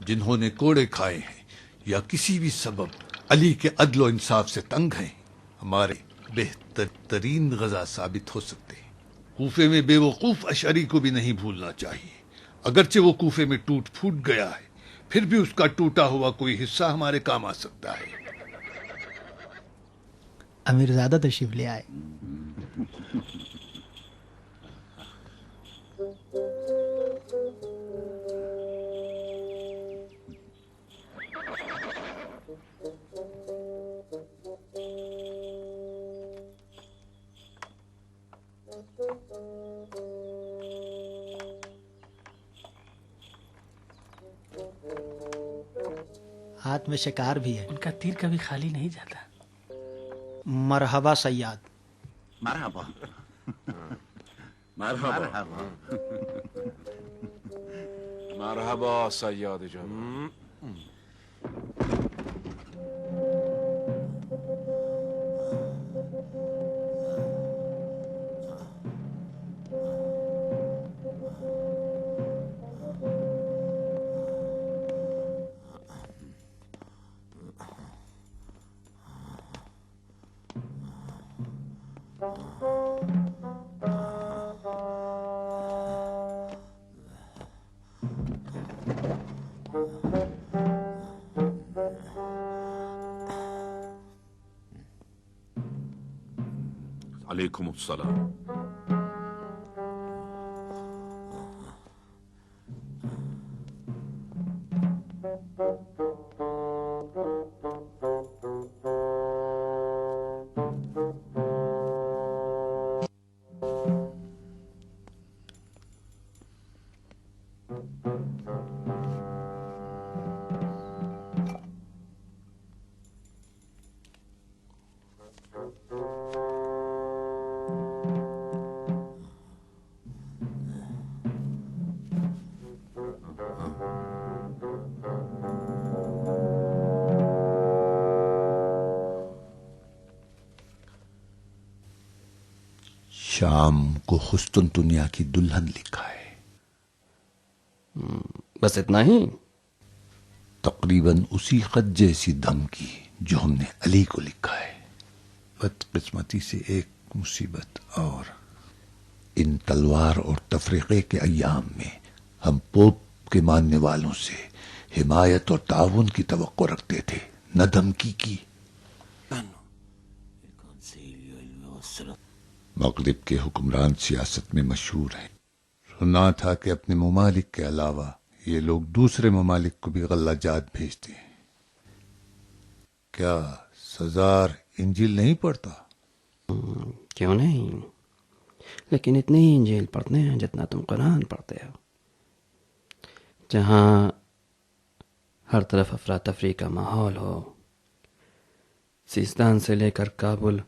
جنہوں نے کوڑے کھائے ہیں یا کسی بھی سبب علی کے عدل و انصاف سے تنگ ہیں ہمارے بہتر ترین غزہ ثابت ہو سکتے ہیں۔ کوفے میں بے وقوف اشعری کو بھی نہیں بھولنا چاہیے، اگرچہ وہ کوفے میں ٹوٹ پھوٹ گیا ہے، پھر بھی اس کا ٹوٹا ہوا کوئی حصہ ہمارے کام آ سکتا ہے۔ امیر زادہ تشریف لے آئے۔ ہاتھ میں شکار بھی ہے۔ ان کا تیر کبھی خالی نہیں جاتا۔ مرحبا سیاد۔ مرحبا مرحبا مرحبا صیاد جوان. عليكم السلام. شام کو قسطنطنیہ کی دلہن لکھا ہے، بس اتنا ہی؟ تقریباً اسی خط جیسی دھمکی جو ہم نے علی کو لکھا ہے۔ بدقسمتی سے ایک مصیبت اور، ان تلوار اور تفریقے کے ایام میں ہم پوپ کے ماننے والوں سے حمایت اور تعاون کی توقع رکھتے تھے، نہ دھمکی کی۔ مغرب کے حکمران سیاست میں مشہور ہیں، سنا تھا کہ اپنے ممالک کے علاوہ یہ لوگ دوسرے ممالک کو بھی غلہ جات بھیجتے ہیں۔ کیا سزار انجیل نہیں پڑھتا؟ کیوں نہیں، لیکن اتنے ہی انجیل پڑھتے ہیں جتنا تم قرآن پڑھتے ہو۔ جہاں ہر طرف افراتفری کا ماحول ہو، سیستان سے لے کر کابل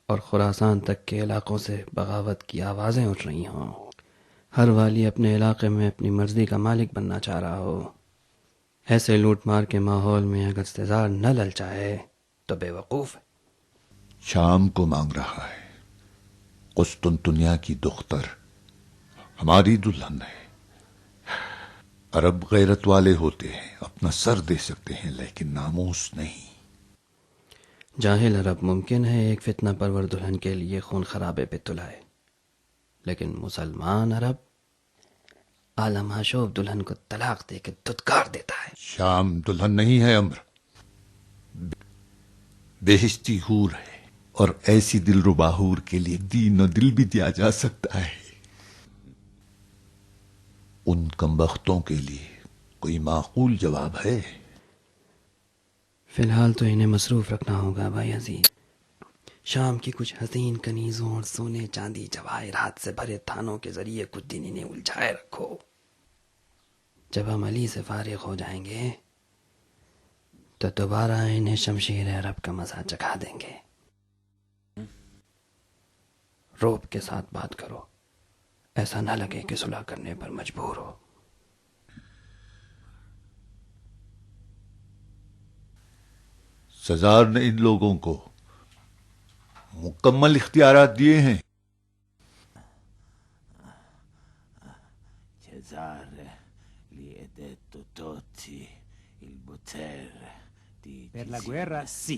اور خراسان تک کے علاقوں سے بغاوت کی آوازیں اٹھ رہی ہوں، ہر والی اپنے علاقے میں اپنی مرضی کا مالک بننا چاہ رہا ہو، ایسے لوٹ مار کے ماحول میں اگر سزار نہ للچائے تو بے وقوف ہے۔ شام کو مانگ رہا ہے، قسطنطنیہ کی دختر ہماری دلہن ہے۔ عرب غیرت والے ہوتے ہیں، اپنا سر دے سکتے ہیں لیکن ناموس نہیں۔ جاہل عرب ممکن ہے ایک فتنہ پرور دلہن کے لیے خون خرابے پہ تلائے، لیکن مسلمان عرب عالم آشوب دلہن کو طلاق دے کے دھتکار دیتا ہے۔ شام دلہن نہیں ہے امر، بہشتی حور ہے، اور ایسی دل ربا حور کے لیے دین و دل بھی دیا جا سکتا ہے۔ ان کمبختوں کے لیے کوئی معقول جواب ہے؟ فی الحال تو انہیں مصروف رکھنا ہوگا بھائی عزیز۔ شام کی کچھ حسین کنیزوں اور سونے چاندی جواہرات سے بھرے تھانوں کے ذریعے کچھ دن انہیں الجھائے رکھو۔ جب ہم علی سے فارغ ہو جائیں گے تو دوبارہ انہیں شمشیر عرب کا مزہ چکھا دیں گے۔ روب کے ساتھ بات کرو، ایسا نہ لگے کہ صلح کرنے پر مجبور ہو۔ سزار نے ان لوگوں کو مکمل اختیارات دیے ہیں۔ Cesare gli ha detto tutti Per la guerra sì.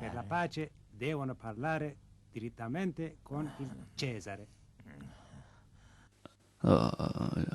Per la pace devono parlare direttamente con il Cesare.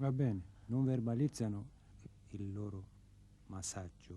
Va bene, non verbalizzano il loro massaggio.